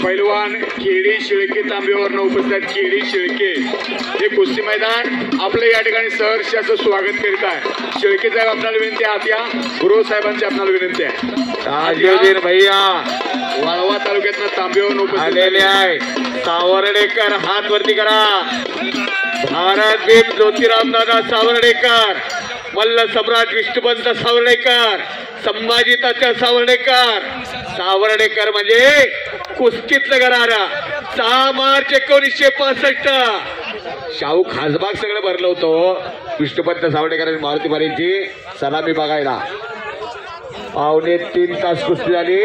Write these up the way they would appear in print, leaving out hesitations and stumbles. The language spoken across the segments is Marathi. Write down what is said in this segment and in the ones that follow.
पैलवान केडी शेळके तांब्यावरनं उपस्थित केडी शेळके हे कुस्ती मैदान आपलं या ठिकाणी सहर्ष असं स्वागत करीत आहे। शेळके साहेब आपल्याला विनंती आहे, आत्या गुरु साहेबांची आपल्याला विनंती आहे। ताजुद्दीन भैया वाळवा तालुक्यातनं तांब्यावरून उपस्थित आलेले आहे। सावर्डेकर हात वरती करा। भारत भीम ज्योतिराव दादा सावर्डेकर, मल्ल सम्राट विष्णुपंत सावर्डेकर, संभाजी तात्या सावर्डेकर। सावर्डेकर म्हणजे कुस्तीतलं घराणा। 6 मार्च 1965 शाहू खासबाग सगळं भरलं होतं विष्णुपंत सावर्डेकर आणि मारुती मारेंची सलामी बघायला। 2.5 तास कुस्ती झाली।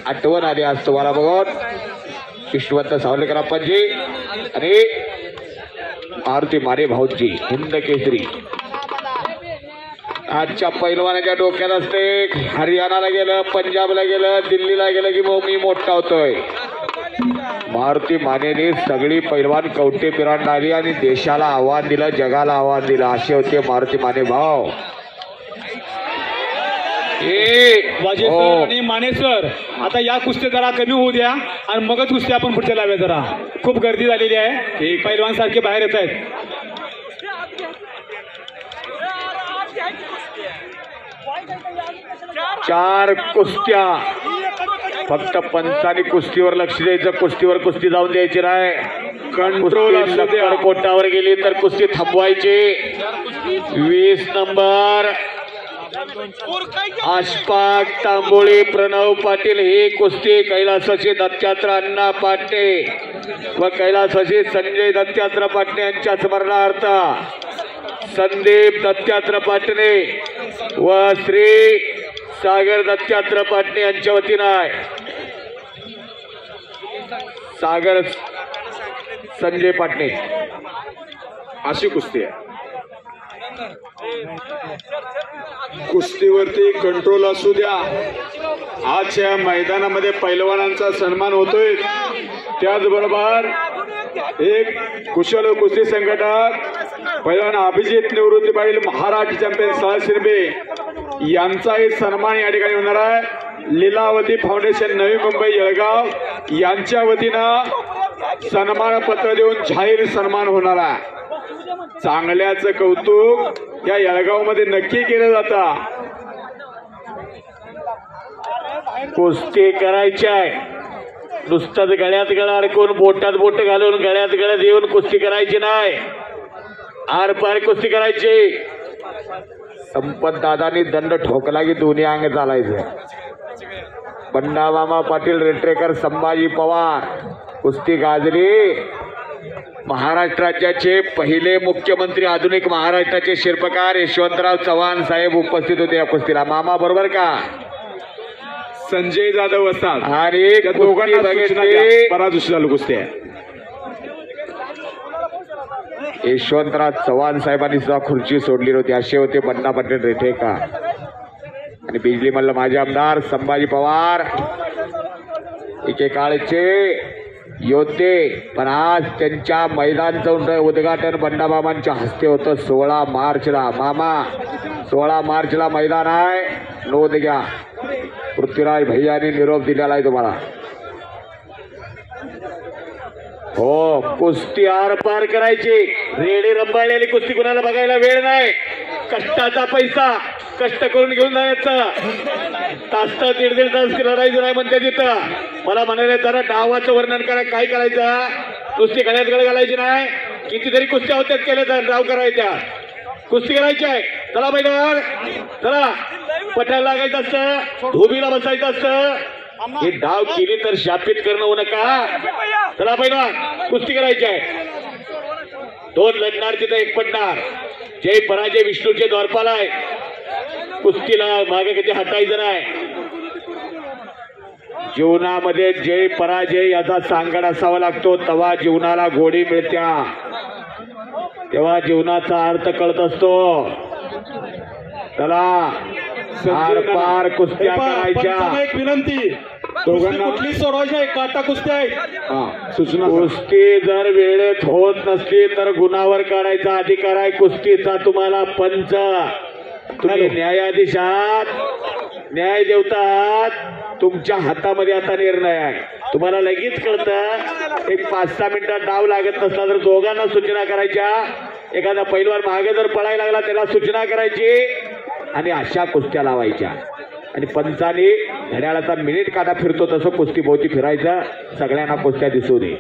आठवण आली आज तुम्हाला बघून विष्णुपंत सावर्डेकर आपणजी आणि मारुती मारे भाऊजी हिंद केसरी। आजच्या पैलवानाच्या डोक्यात असते हरियाणाला गेलं, पंजाबला गेलं, दिल्लीला गेलं की मग मी मोठा होतोय। मारुती मानेने सगळी पैलवान कवटे पिरांड आली आणि देशाला आव्हान दिलं, जगाला आव्हान दिलं, असे होते मारुती माने भाऊ। वाजे सर आणि माने सर, आता या कुस्त्या जरा कमी होऊ द्या आणि मगच कुस्ती आपण पुढच्या लाव्या। जरा खूप गर्दी झालेली आहे, पैलवान सारखे बाहेर येत आहेत। चार कुस्त्या फक्त पंचांनी कुस्तीवर लक्ष द्यायचं, कुस्तीवर कुस्ती जाऊन द्यायची नाही। कंट्रोल कोटावर गेली तर कुस्ती थांबवायची। 20 नंबर आशपाक तांबोळी प्रणव पाटील ही कुस्ती कैलासाची दत्तात्र अण्णा पाटे व कैलासाची संजय दत्तात्र पाटणे यांच्या स्मरणार्थ संदीप दत्तात्र पाटणे व श्री सागर दत्तात्र पाटणे यांच्या वतीनं आहे। सागर संजय पाटणे अशी कुस्ती आहे। कुस्तीवरती कंट्रोल असू द्या। आजच्या मैदानामध्ये पैलवानांचा सन्मान होतोय, त्याचबरोबर एक कुशल कुस्ती संघटक पैलवान अभिजित निवृत्ती पाटील महाराष्ट्र चॅम्पियन साळ शिरबे यांचाही सन्मान या ठिकाणी होणार आहे। लीलावती फाउंडेशन नवी मुंबई जळगाव यांच्या वतीनं सन्मानपत्र देऊन जाहीर सन्मान होणार आहे। चांगल्याचं कौतुक या येळगाव मध्ये नक्की केलं जातं। कुस्ती करायची आहे, नुसतंच गळ्यात गळा अडकून बोटात बोट घालून गळ्यात गळ्यात येऊन कुस्ती करायची नाही, आर पार कुस्ती करायची। संपत दादांनी दंड ठोकला की दोन्ही अंग चालायचं। बंडा मामा पाटील रेटरेकर संभाजी पवार कुस्ती गाजली। महाराष्ट्र राज्याचे पहिले मुख्यमंत्री आधुनिक महाराष्ट्राचे शिल्पकार यशवंतराव चव्हाण साहेब उपस्थित होते या कुस्तीला। मामा बरोबर का? संजय जाधव असतात आणि दोघांना बघितले बराच उशीर झाला कुस्ती आहे। यशवंतराव चव्हाण साहेबांनी सुद्धा खुर्ची सोडली होती, असे होते बंडा पाटील रेठेकर आणि बिजली मल्ल माजी आमदार संभाजी पवार एकेकाळचे योद्धे। पण आज त्यांच्या मैदानचं उद्घाटन बंडाबाबांच्या हस्ते होतं 16 मार्चला। मामा 16 मार्चला मैदान आहे, नोंद घ्या। पृथ्वीराज भैयाने निरोप दिलेला आहे तुम्हाला। हो, कुस्ती आर पार करायची। रेडी रंबाळलेली कुस्ती कुणाला बघायला वेळ नाही। कष्टाचा पैसा कष्ट करून घेऊन जायचं। तास 1.5 तास लढायचं नाही म्हणते तिथं। मला म्हणाले जरा डावाचं वर्णन करा, काय करायचं? कुस्ती गळ्यात गळ घालायची नाही। कितीतरी कुस्त्या होत्यात केल्या तर डाव करायच्या, कुस्ती करायची आहे। चला बैठक, चला पठायला लागायचं असतं, धोबीला बसायचं असतं। हे डाव केली तर शापित करणं होऊ नका। चला बैठक, कुस्ती करायची आहे। 2 लढणार तिथं 1 पडणार। जय पराजय विष्णूचे द्वारपाल आहे। कुस्तीला मागे कधी हटायचं नाही। जीवनामध्ये जय पराजय याचा सांगड असावा लागतो, तेव्हा जीवनाला गोडी मिळत्या, तेव्हा जीवनाचा अर्थ कळत असतो। चला आर पार कुस्त्या करायच्या। एक विनंती, दोघांना कुठली सोडवायची आहे? काटा कुस्ती आहे। सूचना, कुस्ती जर वेळेत होत नसली तर गुन्हावर काढायचा अधिकार आहे कुस्तीचा तुम्हाला। पंच तुम्ही न्यायाधीश आहात, न्याय देवता आहात, तुमच्या हातामध्ये आता निर्णय आहे. तुम्हाला लगेच कळतं. एक 5-6 मिनिटात डाव लागत नसला तर दोघांना सूचना करायच्या. एखादा पैलवान मागे जर पळायला लागला त्याला सूचना करायची आणि अशा कुस्त्या लावायच्या. आणि पंचाने घड्याळाचा मिनिट काटा फिरतो तसं कुस्तीभोवती फिरायचं. सगळ्यांना कुस्त्या दिसू दे.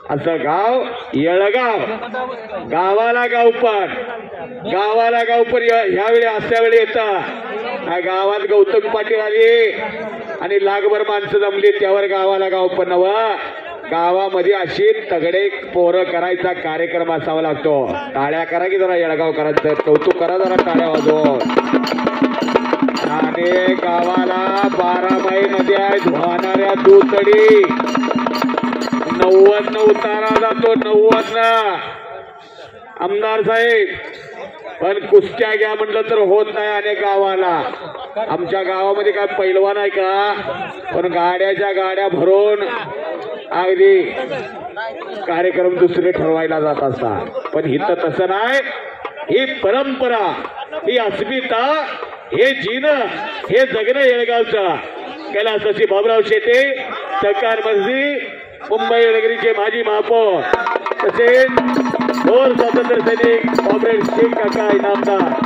असं गाव येळगाव. गावाला गावपण ह्यावेळी अशा वेळी येतं. ह्या गावात गौतम पाटील आली आणि लाखभर माणसं जमली त्यावर गावाला गावपण नवं. गावामध्ये अशी तगडे पोरं करायचा कार्यक्रम असावा लागतो. टाळ्या करा की जरा येळगावकरांचं कौतुक करा जरा टाळ्या वाजवून. आणि गावाला 12 माई नद्या आहेत वाहणाऱ्या दुतडी. 90 उतारा जातो 90. आमदार साहेब पण कुस्त्या घ्या म्हटलं तर होत नाही. अनेक गावाला आमच्या गावामध्ये काय पैलवान आहे का? पण गाड्याच्या गाड्या भरून अगदी कार्यक्रम दुसरे ठरवायला जात असतात. पण इथं तसं नाही. ही परंपरा, ही अस्मिता, हे जीनं, हे जगणं येळगावचं. कैलासवासी बाबुराव शेटे सहकार मंत्री, मुंबई येळगिरीचे माजी महापौर, तसेच थोर स्वातंत्र्य सैनिक कॉम्रेड शेख काका इनामदार